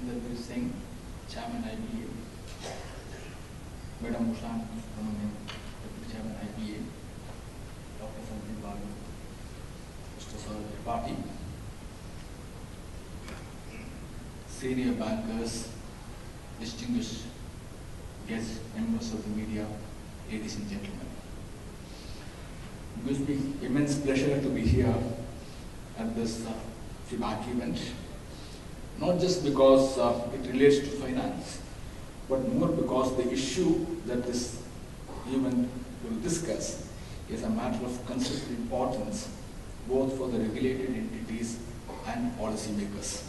Inaugural Singh, Chairman IBA, Madam Ushan Deputy Chairman IBA, Dr. Sandeep Babu, Mr. Saurabh Tripathi, senior bankers, distinguished guests, members of the media, ladies and gentlemen. It gives me immense pleasure to be here at this FIBAC event, not just because it relates to finance, but more because the issue that this event will discuss is a matter of considerable importance both for the regulated entities and policymakers.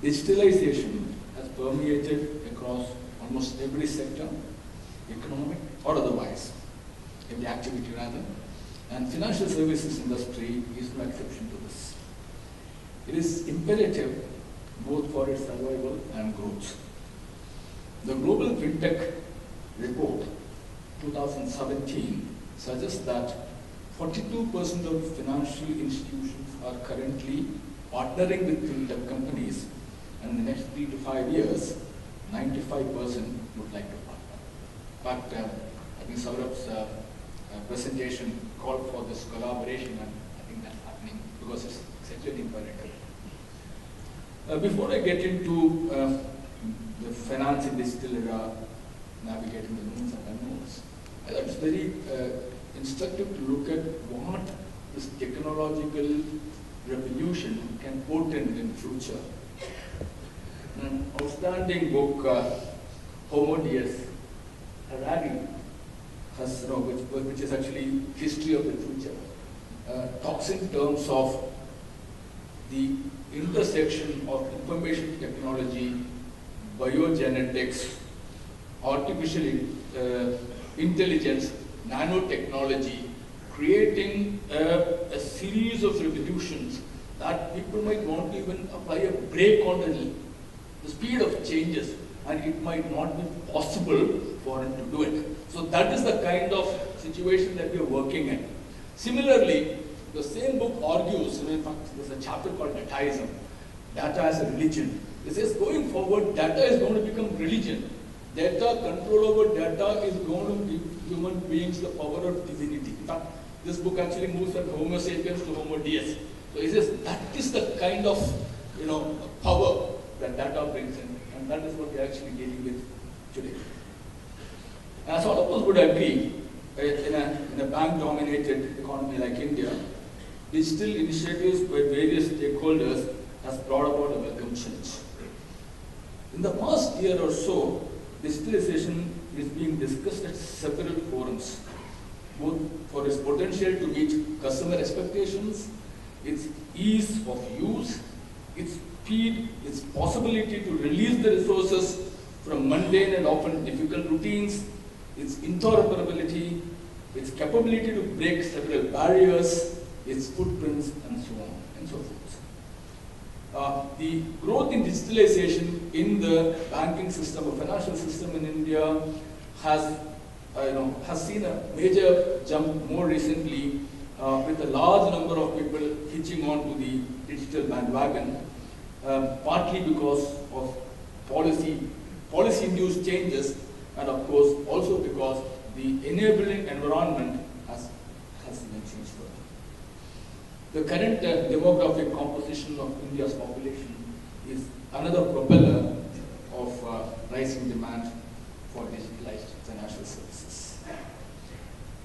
Digitalization has permeated across almost every sector, economic or otherwise, every activity rather, and financial services industry is no exception to this. It is imperative both for its survival and growth. The Global FinTech Report 2017 suggests that 42% of financial institutions are currently partnering with FinTech companies, and in the next 3 to 5 years, 95% would like to partner. But I think Saurabh's presentation called for this collaboration, and I think that's happening because it's actually imperative. Before I get into the finance in digital era, navigating the knowns and unknowns, I thought it's very instructive to look at what this technological revolution can portend in the future. An outstanding book, Homo Deus, Harari, has, which is actually history of the future, talks in terms of the intersection of information technology, biogenetics, artificial intelligence, nanotechnology, creating a series of revolutions that people might want to even apply a brake on the speed of changes, and it might not be possible for them to do it. So that is the kind of situation that we are working in. Similarly, the same book argues, in fact, there's a chapter called Dataism, data as a religion. It says going forward, data is going to become religion. Data, control over data is going to give human beings the power of divinity. In fact, this book actually moves from Homo sapiens to Homo Deus. So it says that is the kind of power that data brings in, and that is what we are actually dealing with today. As all of us would agree, in a bank-dominated economy like India, digital initiatives by various stakeholders has brought about a welcome change. In the past year or so, digitalization is being discussed at several forums, both for its potential to meet customer expectations, its ease of use, its speed, its possibility to release the resources from mundane and often difficult routines, its interoperability, its capability to break several barriers, its footprints, and so on and so forth. The growth in digitalization in the banking system or financial system in India has seen a major jump more recently with a large number of people hitching on to the digital bandwagon, partly because of policy-induced changes, and of course also because the enabling environment has been changed further. The current demographic composition of India's population is another propeller of rising demand for digitalized financial services.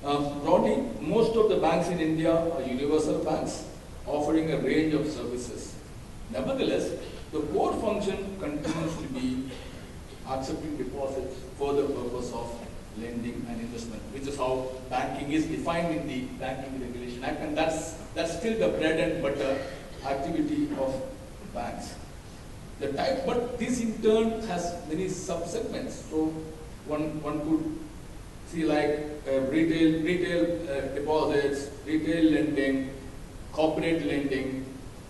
Broadly, most of the banks in India are universal banks offering a range of services. Nevertheless, the core function continues to be accepting deposits for the purpose of lending and investment, which is how banking is defined in the Banking Regulation Act, and that's still the bread and butter activity of banks. But this in turn has many sub-segments. So one could see like retail deposits, retail lending, corporate lending,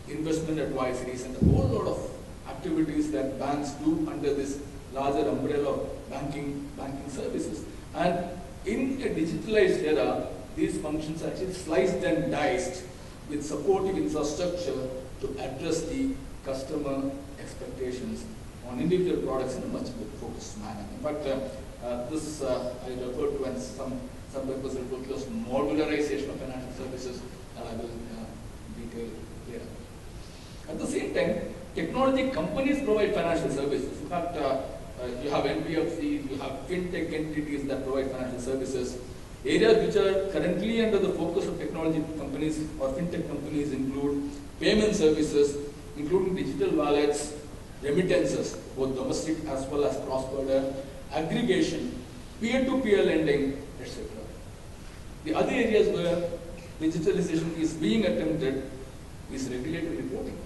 investment advisories, and a whole lot of activities that banks do under this larger umbrella of banking services. And in a digitalized era, these functions are actually sliced and diced with supportive infrastructure to address the customer expectations on individual products in a much more focused manner. In fact, this I refer to as some purpose refer to as modularization of financial services, that I will detail later. At the same time, technology companies provide financial services. In fact, you have NBFCs, you have fintech entities that provide financial services. Areas which are currently under the focus of technology companies or fintech companies include payment services, including digital wallets, remittances, both domestic as well as cross-border, aggregation, peer-to-peer lending, etc. The other areas where digitalization is being attempted is regulatory reporting,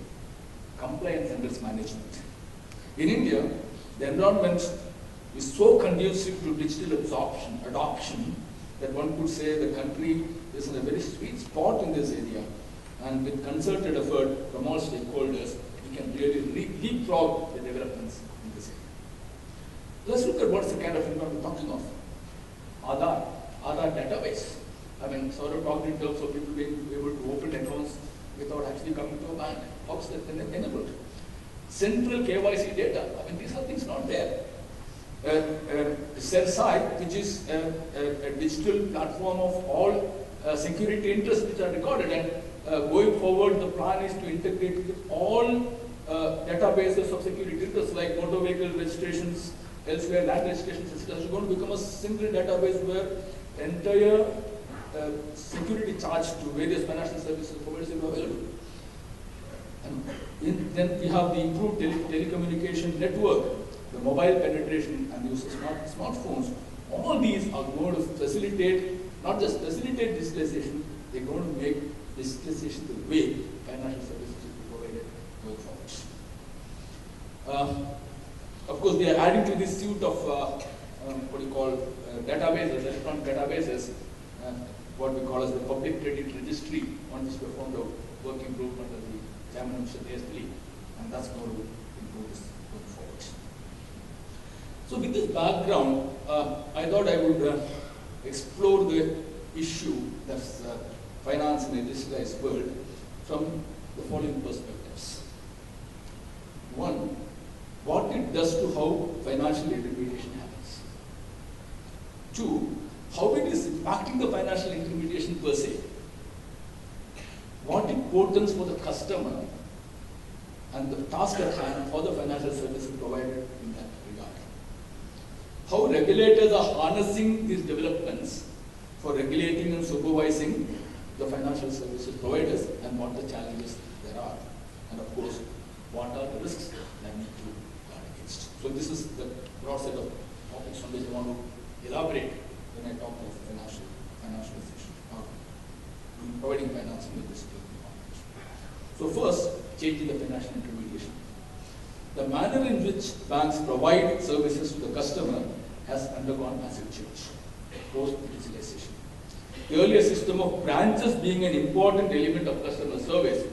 compliance and risk management. In India, the environment is so conducive to digital adoption that one could say the country is in a very sweet spot in this area, and with concerted effort from all stakeholders, we can really leapfrog the developments in this area. Let's look at what's the kind of environment we're talking of. Aadhaar database. I mean, sort of talked in terms of people being able to open accounts without actually coming to a bank. How is that enabled? Central KYC data. I mean, these are things not there. CERSAI, which is a digital platform of all security interests which are recorded, and going forward, the plan is to integrate with all databases of security interests like motor vehicle registrations, elsewhere land registrations, etc. It's going to become a single database where entire security charge to various financial services providers will be available. And then we have the improved telecommunication network, the mobile penetration and use of smartphones. All these are going to facilitate, not just facilitate digitalization, they're going to make digitalization the way financial services will be provided going forward. Of course, they are adding to this suite of databases, electronic databases, what we call as the public credit registry, on which we found a working group under the chairman of Mr. and that's going to improve this going forward. So with this background, I thought I would explore the issue that's finance in a digitalized world from the following perspectives. One, what it does to how financial intermediation happens. Two, how it is impacting the financial intermediation per se. What it portends for the customer and the task at hand for the financial services provided in that regard. How regulators are harnessing these developments for regulating and supervising the financial services providers, and what the challenges there are. And of course, what are the risks that need to guard against. So this is the broad set of topics on which I want to elaborate when I talk of financialization or providing financing in this environment. So first, changing the financial intermediation. The manner in which banks provide services to the customer has undergone massive change post-digitalization. The earlier system of branches being an important element of customer service,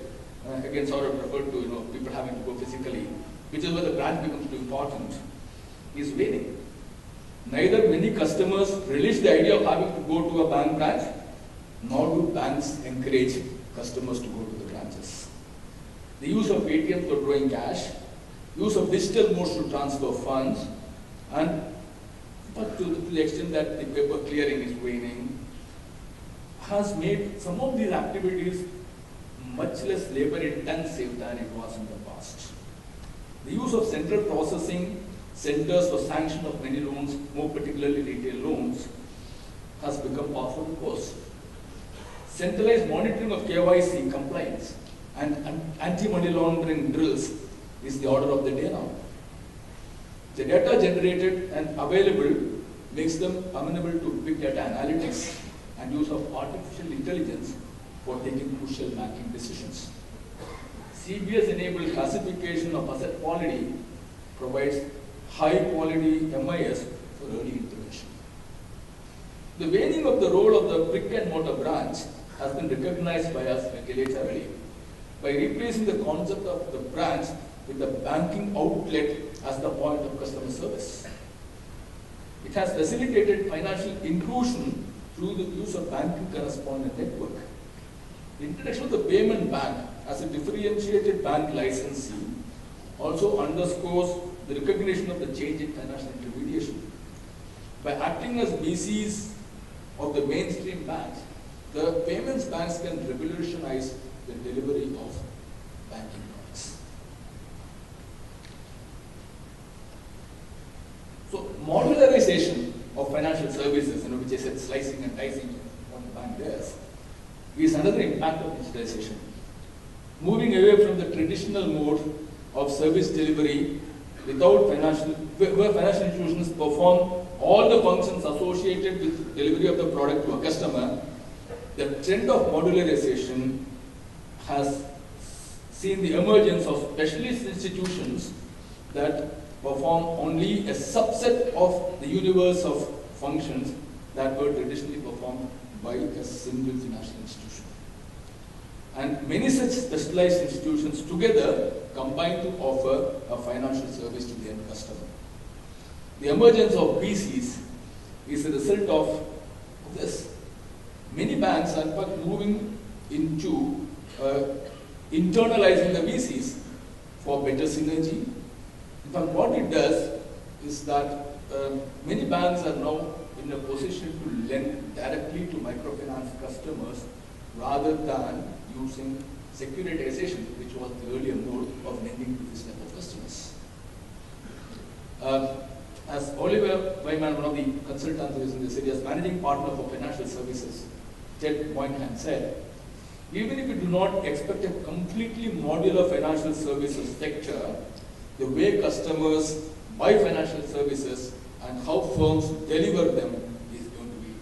again sort of referred to people having to go physically, which is where the branch becomes too important, is waning. Neither many customers relish the idea of having to go to a bank branch, nor do banks encourage customers to go to the branches. The use of ATMs for drawing cash, use of digital modes to transfer funds, and but to the extent that the paper clearing is waning, has made some of these activities much less labor intensive than it was in the past. The use of central processing centers for sanction of many loans, more particularly retail loans, has become par for the course. Centralized monitoring of KYC compliance and anti-money laundering drills is the order of the day now. The data generated and available makes them amenable to big data analytics and use of artificial intelligence for taking crucial banking decisions. CBS-enabled classification of asset quality provides high-quality MIS for early intervention. The waning of the role of the brick-and-mortar branch has been recognized by us regulatorily by replacing the concept of the branch with the banking outlet as the point of customer service. It has facilitated financial inclusion through the use of banking correspondent network. The introduction of the payment bank as a differentiated bank licensee also underscores the recognition of the change in financial intermediation. By acting as BCs of the mainstream banks, the payments banks can revolutionize the delivery of banking products. So modularization of financial services, which I said slicing and dicing what the bank does, is another impact of digitalization. Moving away from the traditional mode of service delivery where financial institutions perform all the functions associated with delivery of the product to a customer, the trend of modularization has seen the emergence of specialist institutions that perform only a subset of the universe of functions that were traditionally performed by a single financial institution. And many such specialized institutions together combine to offer a financial service to the end customer. The emergence of BCs is a result of this. Many banks are in fact moving into internalizing the BCs for better synergy. In fact, what it does is that many banks are now in a position to lend directly to microfinance customers rather than using securitization, which was the earlier mode of lending to this type of customers. As Oliver Wyman, one of the consultants who is in this area, as managing partner for financial services, Ted Moynihan said, even if we do not expect a completely modular financial services sector, the way customers buy financial services and how firms deliver them is going to be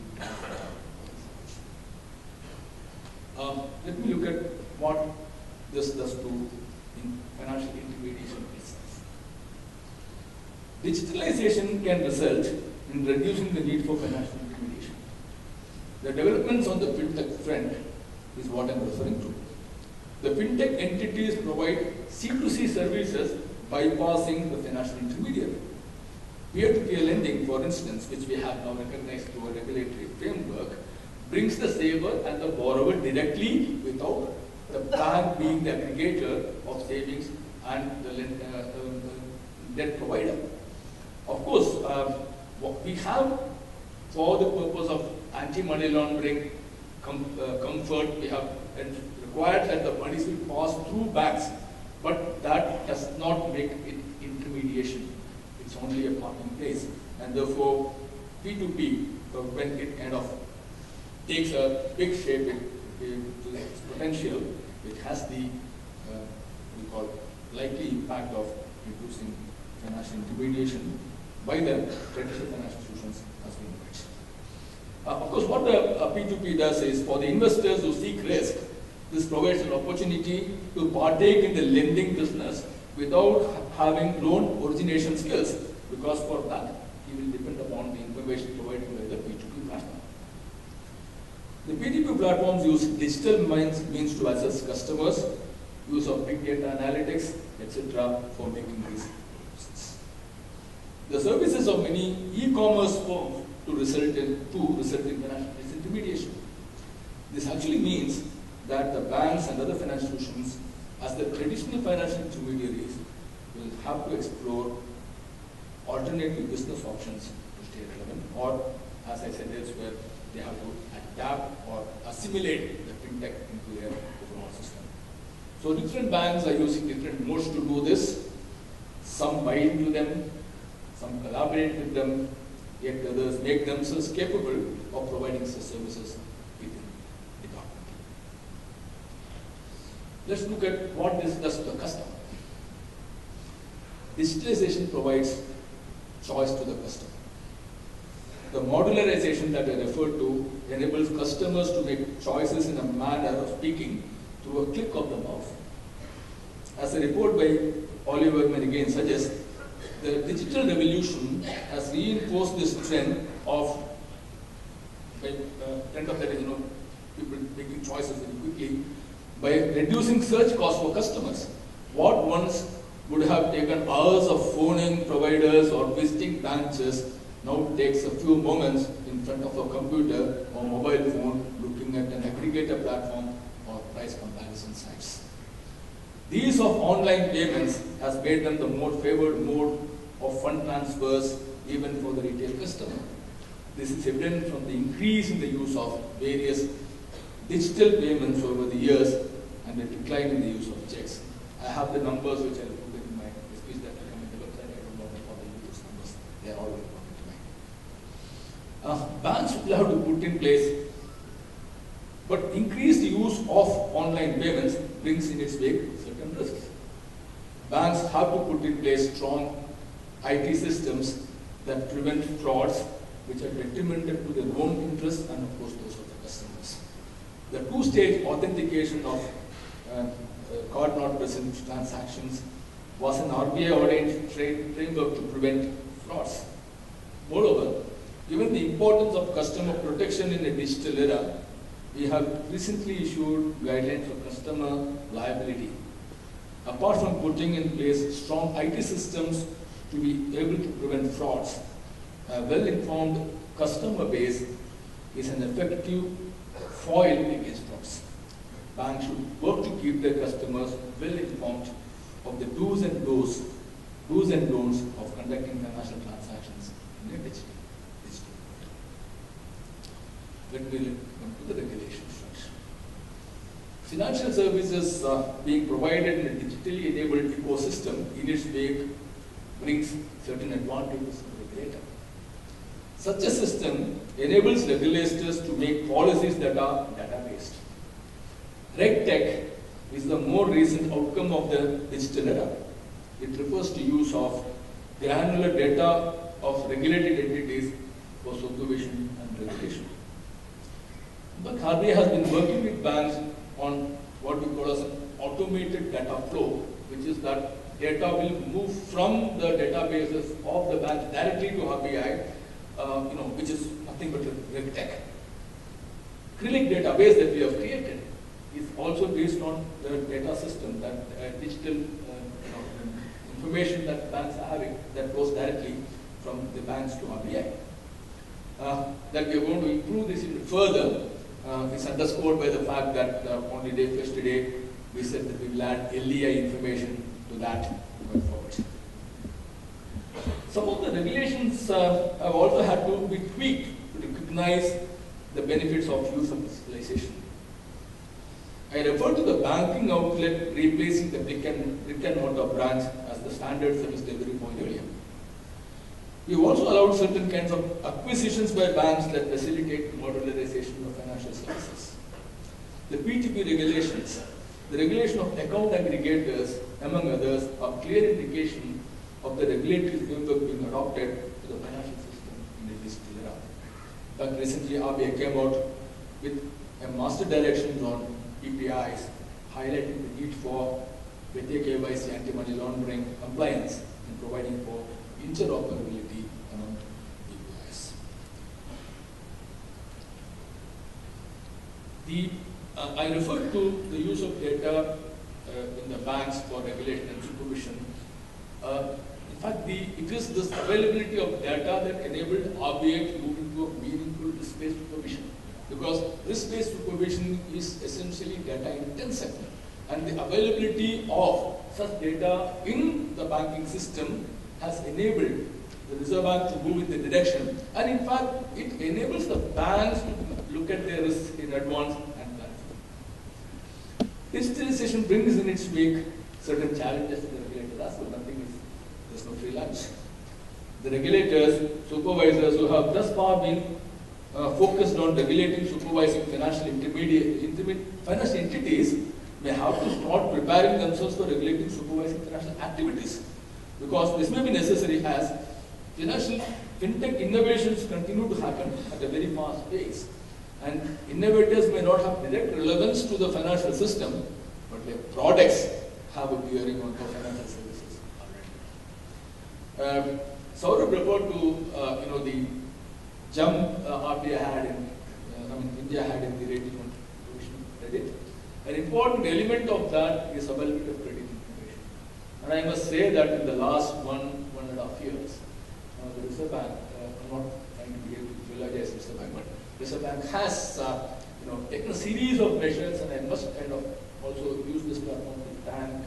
let me look at what this does to financial intermediation itself. Digitalization can result in reducing the need for financial intermediation. The developments on the fintech front is what I am referring to. The fintech entities provide C2C services bypassing the financial intermediary. Peer-to-peer lending, for instance, which we have now recognized through a regulatory framework, brings the saver and the borrower directly without the bank being the aggregator of savings and the debt provider. Of course, what we have, for the purpose of anti-money laundering comfort, we have required that the monies will pass through banks, but that does not make it intermediation. It's only a parking place, and therefore P2P, when it kind of takes a big shape to its potential, it has the we call likely impact of reducing financial intermediation by the traditional financial institutions as we know it. Of course, what the P2P does is, for the investors who seek risk, this provides an opportunity to partake in the lending business without having loan origination skills, because for that he will depend upon the information provided by the P2P platform. The P2P platforms use digital means to access customers, use of big data analytics, etc. for making these business. The services of many e-commerce firms to result in financial disintermediation. This actually means that the banks and other financial institutions, as the traditional financial intermediaries, will have to explore alternative business options to stay relevant, or, as I said elsewhere, they have to adapt or assimilate the fintech into their overall system. So different banks are using different modes to do this. Some buy into them, some collaborate with them, yet others make themselves capable of providing such services within the department. Let's look at what this does to the customer. Digitalization provides choice to the customer. The modularization that I referred to enables customers to make choices in a manner of speaking through a click of the mouse. As a report by Oliver again suggests, the digital revolution has reinforced this trend of people making choices very quickly by reducing search costs for customers. What once would have taken hours of phoning providers or visiting branches now takes a few moments in front of a computer or mobile phone looking at an aggregator platform or price comparison sites. The use of online payments has made them the more favored mode of fund transfers even for the retail customer. This is evident from the increase in the use of various digital payments over the years and the decline in the use of checks. I have the numbers which I will put in my speech that will come in the website. I don't know how to use those numbers. They are all very public domain. Banks will have to put in place, but increased use of online payments brings in its wake certain risks. Banks have to put in place strong IT systems that prevent frauds which are detrimental to their own interests and of course those of the customers. The two-stage authentication of card not present transactions was an RBI ordained framework to prevent frauds. Moreover, given the importance of customer protection in a digital era, we have recently issued guidelines for customer liability. Apart from putting in place strong IT systems to be able to prevent frauds, a well-informed customer base is an effective foil against frauds. Banks should work to keep their customers well informed of the do's and don'ts of conducting financial transactions in a digital world. Let me come to the regulation structure. Financial services being provided in a digitally enabled ecosystem in its wake brings certain advantages to the regulator. Such a system enables regulators to make policies that are data-based. RegTech is the more recent outcome of the digital era. It refers to use of granular data of regulated entities for supervision and regulation. But RBI has been working with banks on what we call as an automated data flow, which is that data will move from the databases of the banks directly to RBI, which is nothing but a RegTech. Acrylic database that we have created is also based on the data system, that digital information that banks are having that goes directly from the banks to RBI. That we are going to improve this even further is underscored by the fact that on the day yesterday we said that we will add LEI information to that going forward. Some of the regulations have also had to be tweaked to recognize the benefits of use of digitalization. I refer to the banking outlet replacing the brick and mortar branch as the standard service delivery point earlier. We have also allowed certain kinds of acquisitions by banks that facilitate modularization of financial services. The P2P regulations, the regulation of account aggregators, among others, are clear indication of the regulatory framework being adopted to the financial system in the digital era. In fact, recently RBI came out with a master directions on PPIs, highlighting the need for better KYC, anti-money laundering compliance, and providing for interoperability among PPIs. I referred to the use of data in the banks for regulation and supervision. In fact, it is this availability of data that enabled RBI to move into a meaningful risk-based supervision. Because risk-based supervision is essentially data intensive, and the availability of such data in the banking system has enabled the Reserve Bank to move in the direction, and in fact it enables the banks to look at their risks in advance and plan for them. Digitalization brings in its wake certain challenges to the regulators as well. There's no free lunch. The regulators, supervisors who have thus far been focused on regulating, supervising financial entities may have to start preparing themselves for regulating, supervising financial activities. Because this may be necessary as fintech innovations continue to happen at a very fast pace. And innovators may not have direct relevance to the financial system, but their products have a bearing on the financial services already. Saurabh referred to the jump RBI had India had in the rating on provision credit. An important element of that is availability of credit information. And I must say that in the last 1.5 years, the Reserve Bank, I'm not trying to be able to eulogize Reserve Bank, but Reserve Bank has taken a series of measures, and I must kind of also use this platform to thank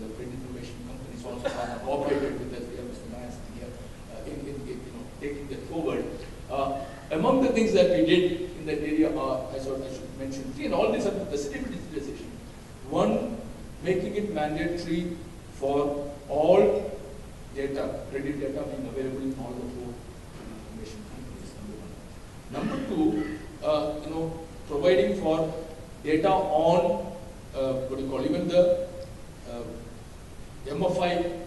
the credit information companies also are cooperated with us. We have Mr. Mayas here in taking that forward. Among the things that we did in that area are, I should mention three, and all these are the facility digitalization. One, making it mandatory for all data, credit data being available in all the four information companies, number one. Number two, providing for data on, what do you call, even the MFI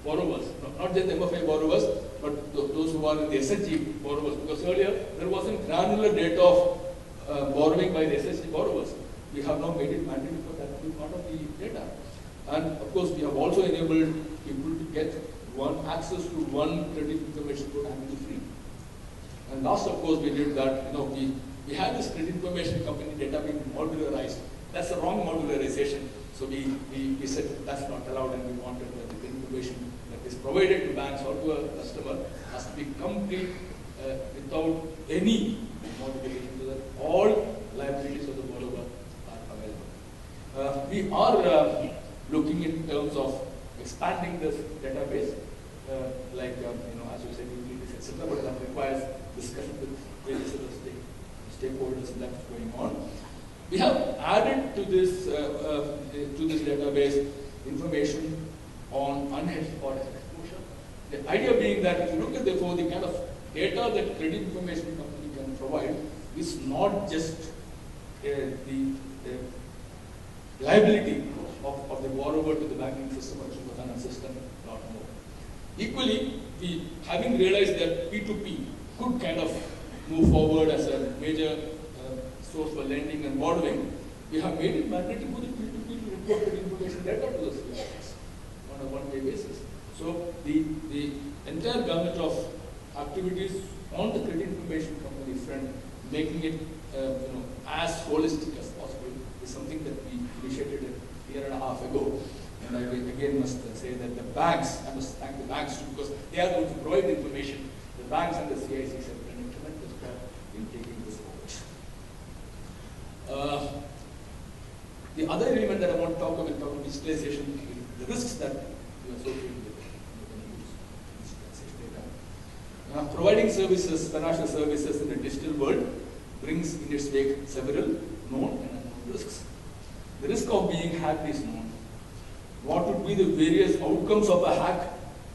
borrowers, not just MFI borrowers, but those who are in the SHG borrowers, because earlier there wasn't granular data of borrowing by the SHG borrowers. We have now made it mandatory for that to be part of the data. And of course, we have also enabled people to get access to one credit information code annually free. And last, of course, we did that, we had this credit information company data being modularized. That's the wrong modularization. So we said that's not allowed, and we wanted that the information that is provided to banks or to a customer has to be complete without any modification, so that all liabilities of the borrower are available. We are looking in terms of expanding this database, as you said, utilities, etc. But that requires discussion with various other stakeholders, and that's going on. We have added to this database information on unhedged forex exposure. The idea being that if you look at the kind of data that credit information company can provide is not just the liability of the borrower to the banking system or to the finance system, not more. Equally, having realized that P2P could kind of move forward as a major source for lending and borrowing, we have made it mandatory for the P2P to report the information data to the CIS on a one-way basis. So the entire gamut of activities on the credit information company front, making it as holistic as possible, is something that we initiated a year and a half ago. And I again must say that the banks, I must thank the banks too, because they are going to provide the information. The banks and the CICs have done a tremendous job in taking this forward. The other element that I want to talk about digitalization is the risks that you associate with digitalization data. Providing services, financial services in the digital world brings in its wake several known and unknown risks. The risk of being hacked is known. What would be the various outcomes of a hack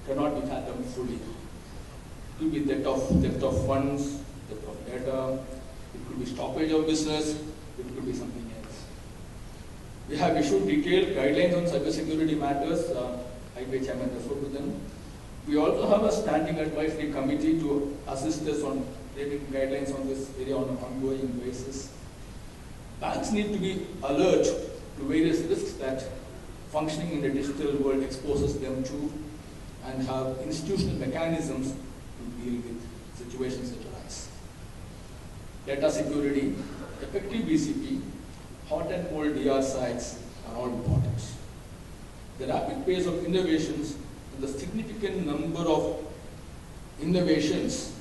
cannot be fathomed fully. It could be theft of funds, theft of data, it could be stoppage of business, it could be something else. We have issued detailed guidelines on cybersecurity matters. IBA chairman referred to them. We also have a standing advisory committee to assist us on making guidelines on this area on an ongoing basis. Banks need to be alert to various risks that functioning in the digital world exposes them to, and have institutional mechanisms to deal with situations that arise. Data security, effective BCP, hot and cold DR sites are all important. The rapid pace of innovations and the significant number of innovations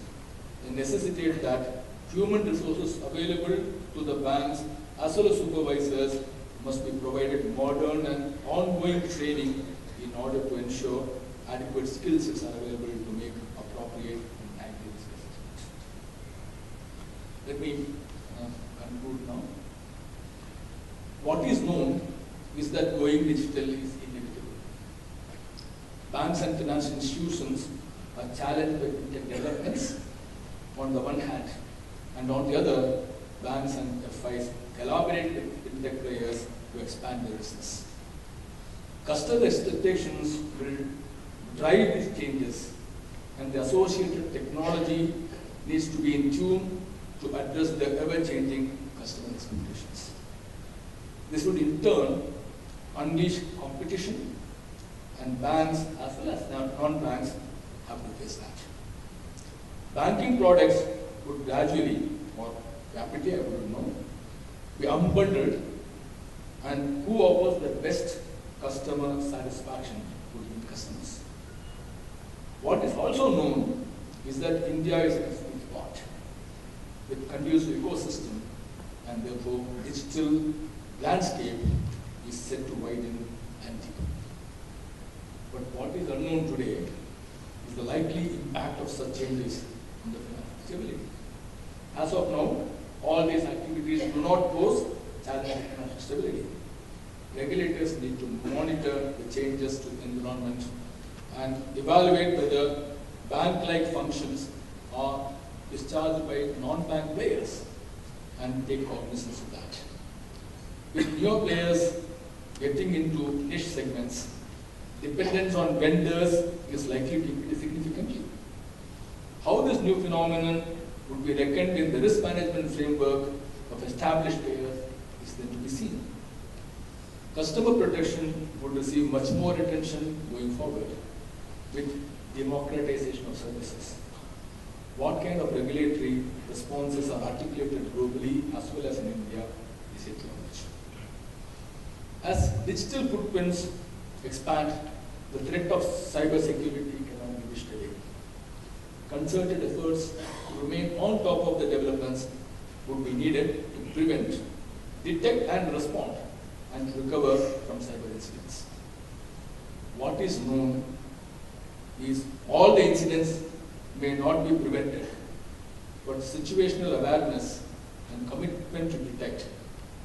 necessitate that human resources available to the banks as well as supervisors must be provided modern and ongoing training in order to ensure adequate skill sets are available to make appropriate and timely risk assessments. Let me conclude now. What is known is that going digital is inevitable. Banks and financial institutions are challenged by fintech developments on the one hand, and on the other, banks and FIs collaborate with fintech players to expand their business. Customer expectations will drive these changes, and the associated technology needs to be in tune to address the ever-changing customer expectations. This would in turn unleash competition, and banks as well as non-banks have to face that. Banking products would gradually, or rapidly, I wouldn't know, be unbundled, and who offers the best customer satisfaction would be customers. What is also known is that India is a sweet spot with conducive ecosystem, and therefore digital landscape is set to widen anti. But what is unknown today is the likely impact of such changes on the financial stability. As of now, all these activities do not pose challenge to financial stability. Regulators need to monitor the changes to the environment and evaluate whether bank-like functions are discharged by non-bank players and take cognizance of that. With newer players getting into niche segments, dependence on vendors is likely to increase significantly. How this new phenomenon would be reckoned in the risk management framework of established players is then to be seen. Customer protection would receive much more attention going forward with democratization of services. What kind of regulatory responses are articulated globally as well as in India is yet to emerge. As digital footprints expand, the threat of cybersecurity cannot be wished away. Concerted efforts to remain on top of the developments would be needed to prevent, detect and respond and to recover from cyber incidents. What is known is all the incidents may not be prevented, but situational awareness and commitment to detect,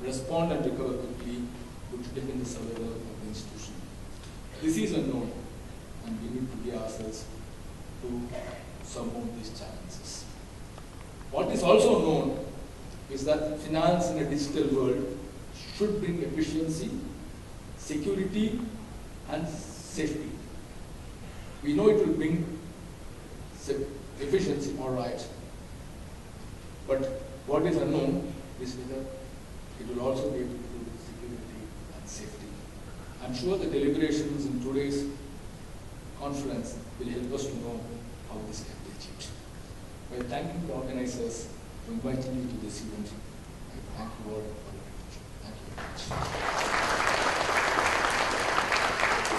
respond and recover quickly would determine the survival of the institution. This is unknown and we need to be ourselves to surmount these challenges. What is also known is that finance in a digital world should bring efficiency, security and safety. We know it will bring efficiency, all right, but what is unknown is whether it will also be able to do security and safety. I'm sure the deliberations in today's conference will help us to know how this can be achieved. Well, thanking the organizers for inviting me to this event.